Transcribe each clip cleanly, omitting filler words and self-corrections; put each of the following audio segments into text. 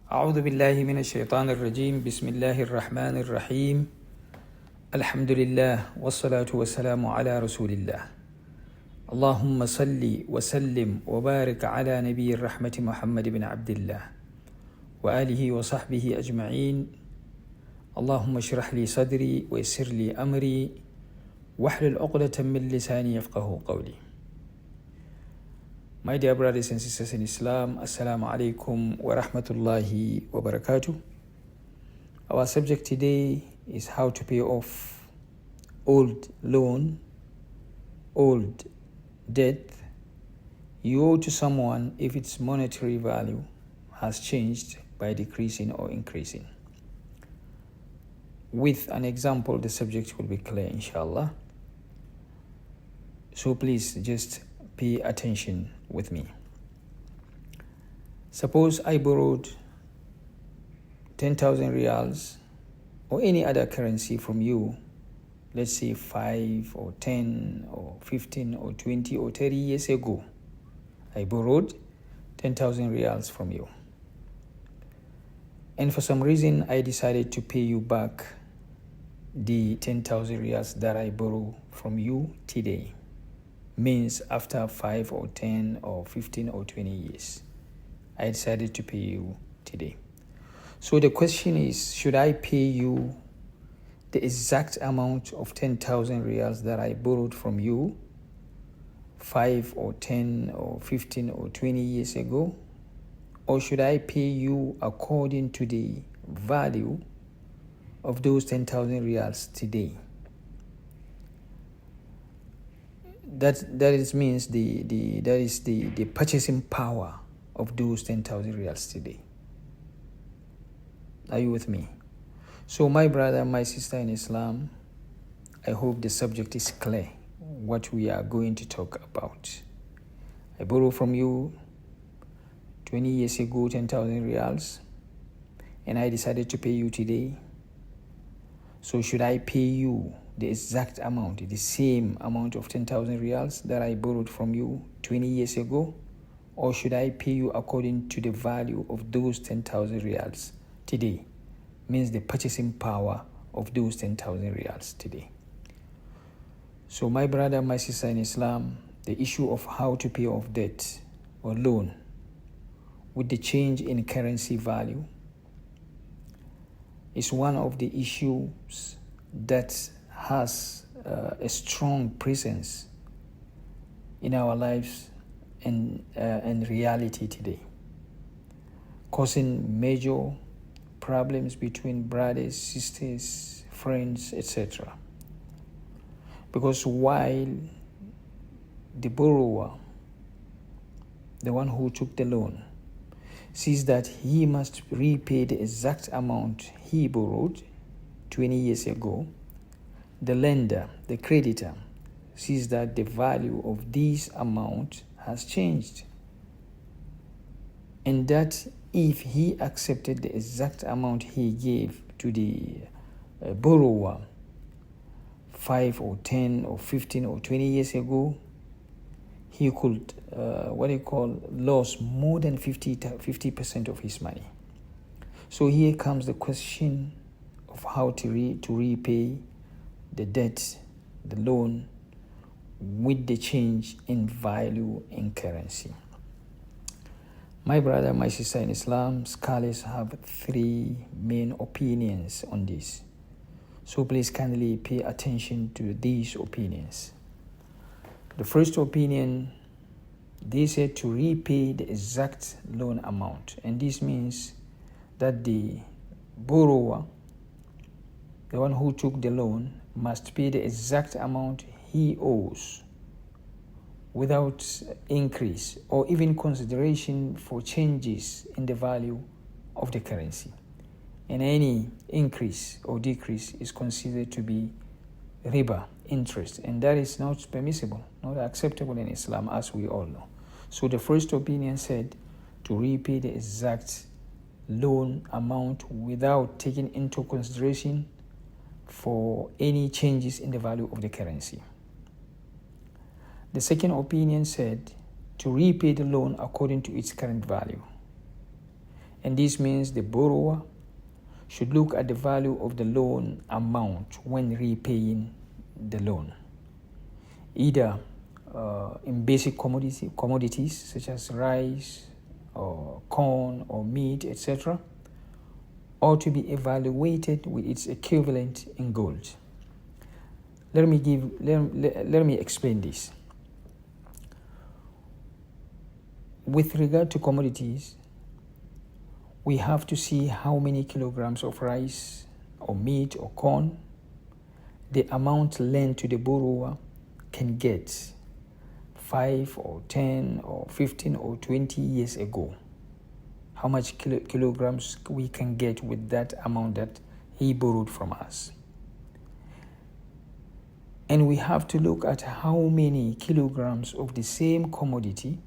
أعوذ بالله من الشيطان الرجيم بسم الله الرحمن الرحيم الحمد لله والصلاة والسلام على رسول الله اللهم صل وسلم وبارك على نبي الرحمة محمد بن عبد الله وآله وصحبه أجمعين اللهم اشرح لي صدري ويسر لي أمري واحلل عقدة من لساني يفقه قولي. My dear brothers and sisters in Islam, Assalamu alaikum wa rahmatullahi wa barakatuh. Our subject today is how to pay off old loan, old debt you owe to someone if its monetary value has changed by decreasing or increasing. With an example, the subject will be clear, inshallah. So please just pay attention with me. Suppose I borrowed 10,000 riyals or any other currency from you, let's say 5 or 10 or 15 or 20 or 30 years ago. I borrowed 10,000 riyals from you. And for some reason, I decided to pay you back the 10,000 riyals that I borrowed from you today. Means after 5 or 10 or 15 or 20 years, I decided to pay you today. So the question is, should I pay you the exact amount of 10,000 riyals that I borrowed from you 5 or 10 or 15 or 20 years ago? Or should I pay you according to the value of those 10,000 riyals today? That means the purchasing power of those 10,000 riyals today. Are you with me? So my brother, my sister in Islam, I hope the subject is clear, what we are going to talk about. I borrowed from you 20 years ago 10,000 riyals, and I decided to pay you today. So should I pay you the exact amount, the same amount of 10,000 riyals that I borrowed from you 20 years ago? Or should I pay you according to the value of those 10,000 riyals today? Means the purchasing power of those 10,000 riyals today. So my brother, my sister in Islam, the issue of how to pay off debt or loan with the change in currency value is one of the issues that has a strong presence in our lives and reality today, causing major problems between brothers, sisters, friends, etc. Because while the borrower, the one who took the loan, sees that he must repay the exact amount he borrowed 20 years ago, the lender, the creditor, sees that the value of this amount has changed, and that if he accepted the exact amount he gave to the borrower 5 or 10 or 15 or 20 years ago, he could lose more than 50% of his money. So here comes the question of how to repay the debt, the loan, with the change in value in currency. My brother, my sister in Islam, scholars have 3 main opinions on this. So please kindly pay attention to these opinions. The first opinion, they said to repay the exact loan amount. And this means that the borrower, the one who took the loan, must pay the exact amount he owes without increase or even consideration for changes in the value of the currency. And any increase or decrease is considered to be riba, interest, and that is not permissible, not acceptable in Islam, as we all know. So the first opinion said to repay the exact loan amount without taking into consideration for any changes in the value of the currency. The second opinion said to repay the loan according to its current value. And this means the borrower should look at the value of the loan amount when repaying the loan, either in basic commodities such as rice or corn or meat, etc., or to be evaluated with its equivalent in gold. Let me explain this. With regard to commodities, we have to see how many kilograms of rice or meat or corn the amount lent to the borrower can get 5 or 10 or 15 or 20 years ago. How much kilograms we can get with that amount that he borrowed from us. And we have to look at how many kilograms of the same commodity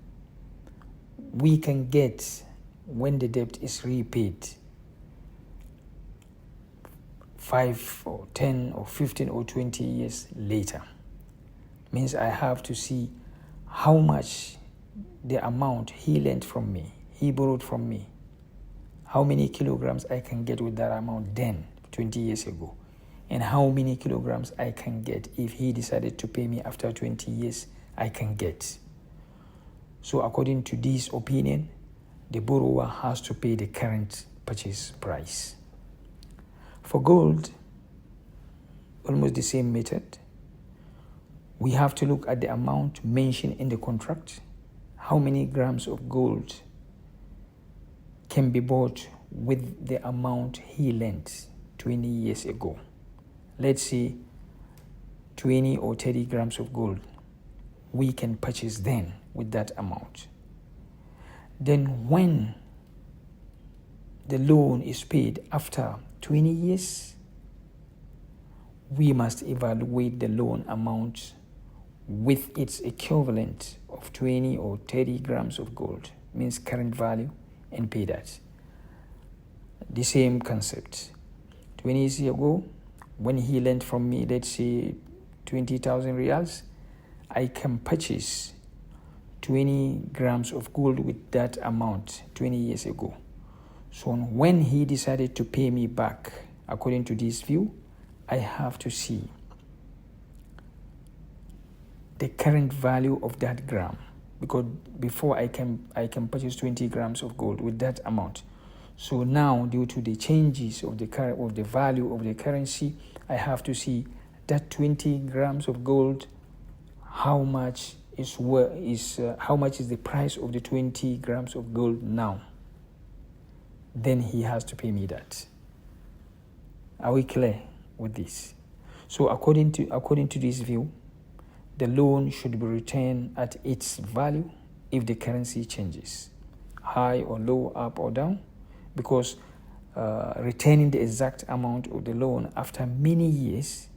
we can get when the debt is repaid 5 or 10 or 15 or 20 years later. Means I have to see how much the amount he lent from me, he borrowed from me, how many kilograms I can get with that amount then, 20 years ago, and how many kilograms I can get if he decided to pay me after 20 years, I can get. So according to this opinion, the borrower has to pay the current purchase price. For gold, almost the same method. We have to look at the amount mentioned in the contract, how many grams of gold can be bought with the amount he lent 20 years ago. Let's say 20 or 30 grams of gold we can purchase then with that amount. Then when the loan is paid after 20 years, we must evaluate the loan amount with its equivalent of 20 or 30 grams of gold, means current value, and pay that. The same concept. 20 years ago, when he lent from me, let's say 20,000 reals, I can purchase 20 grams of gold with that amount 20 years ago. So when he decided to pay me back, according to this view, I have to see the current value of that gram, because before I can purchase 20 grams of gold with that amount. So now, due to the changes of the value of the currency, I have to see that 20 grams of gold, how much is the price of the 20 grams of gold now. Then he has to pay me that. Are we clear with this? So according to this view, the loan should be returned at its value if the currency changes, high or low, up or down, because returning the exact amount of the loan after many years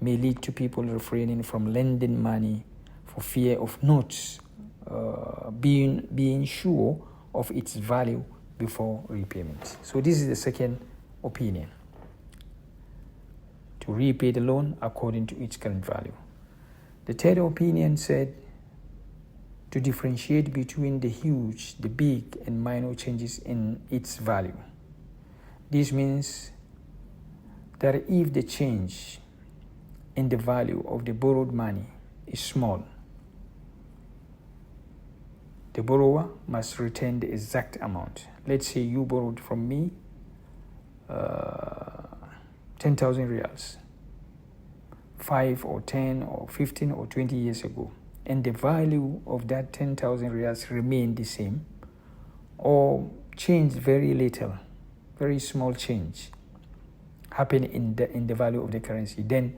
may lead to people refraining from lending money for fear of not being sure of its value before repayment. So this is the second opinion, to repay the loan according to its current value. The third opinion said to differentiate between the huge, the big, and minor changes in its value. This means that if the change in the value of the borrowed money is small, the borrower must return the exact amount. Let's say you borrowed from me 10,000 reals 5 or 10 or 15 or 20 years ago, and the value of that 10,000 reals remained the same or changed very little, very small change happened in the value of the currency, then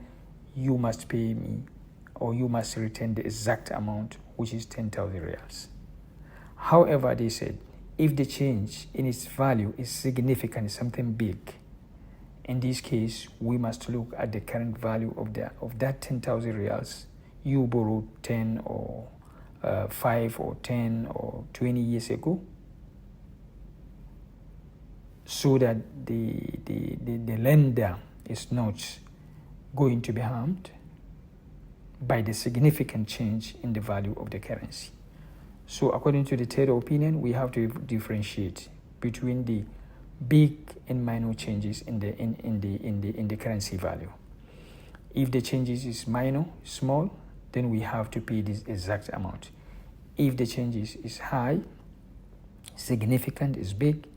you must pay me, or you must return the exact amount, which is 10,000 reals. However, they said, if the change in its value is significant, something big, in this case, we must look at the current value of that 10,000 reals you borrowed 10 or 5 or 10 or 20 years ago, so that the lender is not going to be harmed by the significant change in the value of the currency. So according to the third opinion, we have to differentiate between the big and minor changes in the currency value. If the changes is minor, small, then we have to pay this exact amount. If the changes is high, significant, is big,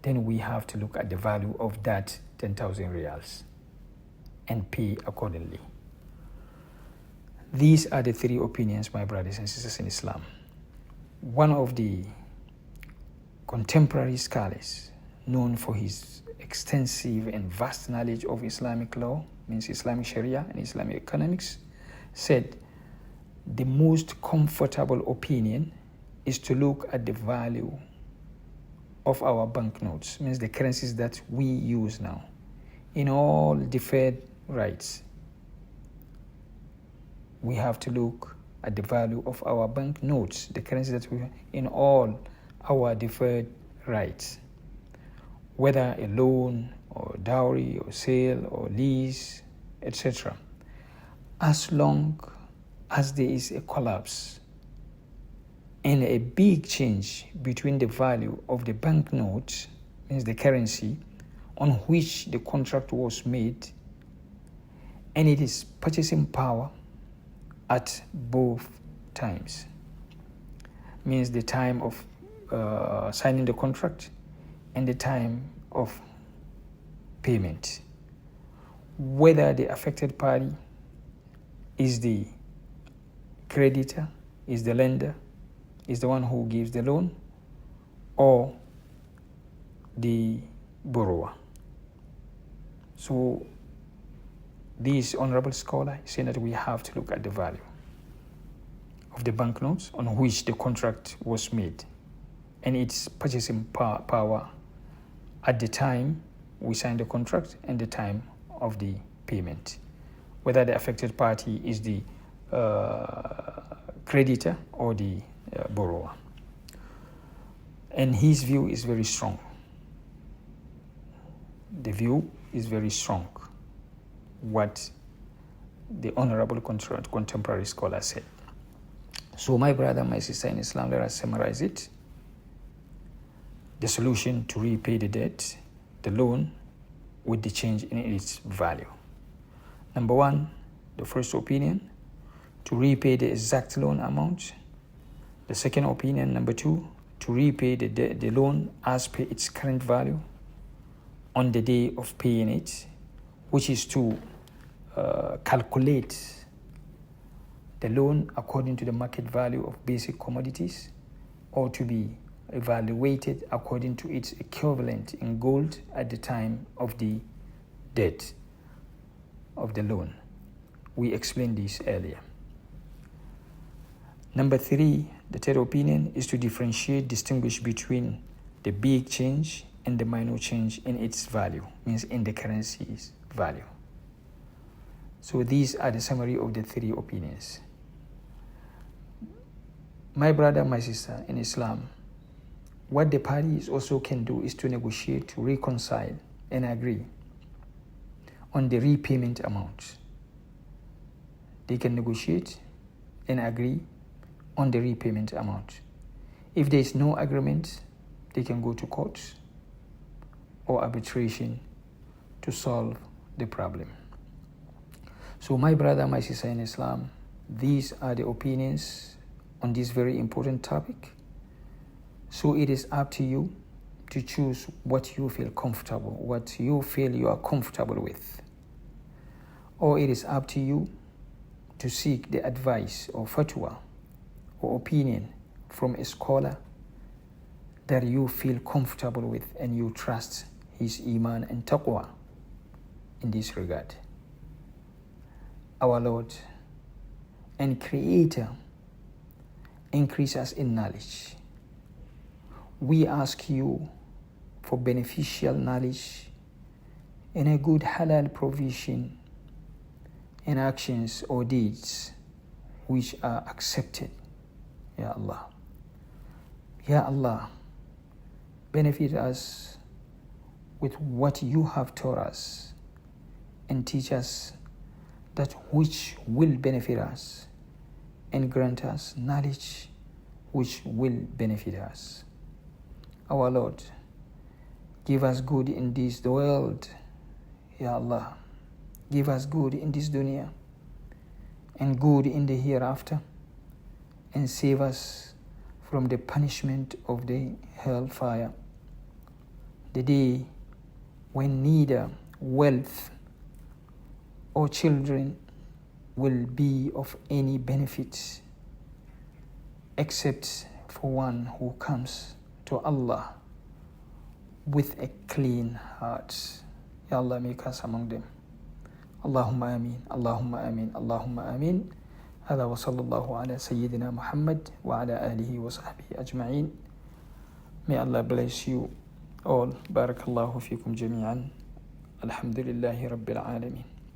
then we have to look at the value of that 10,000 reals and pay accordingly. These are the three opinions, my brothers and sisters in Islam. One of the contemporary scholars, known for his extensive and vast knowledge of Islamic law, means Islamic Sharia and Islamic economics, said the most comfortable opinion is to look at the value of our banknotes, means the currencies that we use now, in all deferred rights. We have to look at the value of our banknotes, the currency that we have, in all our deferred rights, whether a loan or dowry or sale or lease, etc. As long as there is a collapse and a big change between the value of the banknote, means the currency on which the contract was made, and it is purchasing power at both times, means the time of signing the contract and the time of payment, whether the affected party is the creditor, is the lender, is the one who gives the loan, or the borrower. So this honorable scholar is saying that we have to look at the value of the banknotes on which the contract was made and its purchasing power at the time we signed the contract and the time of the payment, whether the affected party is the creditor or the borrower. And his view is very strong. The view is very strong, what the honorable contemporary scholar said. So my brother, my sister in Islam, let us summarize it. The solution to repay the debt, the loan, with the change in its value. Number one, the first opinion, to repay the exact loan amount. The second opinion, number two, to repay the loan as per its current value on the day of paying it, which is to calculate the loan according to the market value of basic commodities, or to be evaluated according to its equivalent in gold at the time of the debt of the loan. We explained this earlier. Number three, the third opinion, is to distinguish between the big change and the minor change in its value, means in the currency's value. So these are the summary of the three opinions. My brother, my sister in Islam, what the parties also can do is to negotiate, to reconcile and agree on the repayment amount. They can negotiate and agree on the repayment amount. If there is no agreement, they can go to court or arbitration to solve the problem. So my brother, my sister in Islam, these are the opinions on this very important topic. So it is up to you to choose what you feel comfortable, what you feel you are comfortable with. Or it is up to you to seek the advice or fatwa or opinion from a scholar that you feel comfortable with and you trust his iman and taqwa in this regard. Our Lord and Creator, increase us in knowledge. We ask you for beneficial knowledge and a good halal provision and actions or deeds which are accepted. Ya Allah. Ya Allah, benefit us with what you have taught us and teach us that which will benefit us, and grant us knowledge which will benefit us. Our Lord, Give us good in this world, Ya Allah. Give us good in this dunya and good in the hereafter, and save us from the punishment of the hellfire. The day when neither wealth or children will be of any benefit except for one who comes to Allah with a clean heart. Ya Allah, make us among them. Allahumma ameen, Allahumma ameen, Allahumma ameen. هذا وصلى الله على سيدنا محمد وعلى آله وصحبه أجمعين. May Allah bless you all. بارك الله فيكم جميعا. الحمد لله رب العالمين.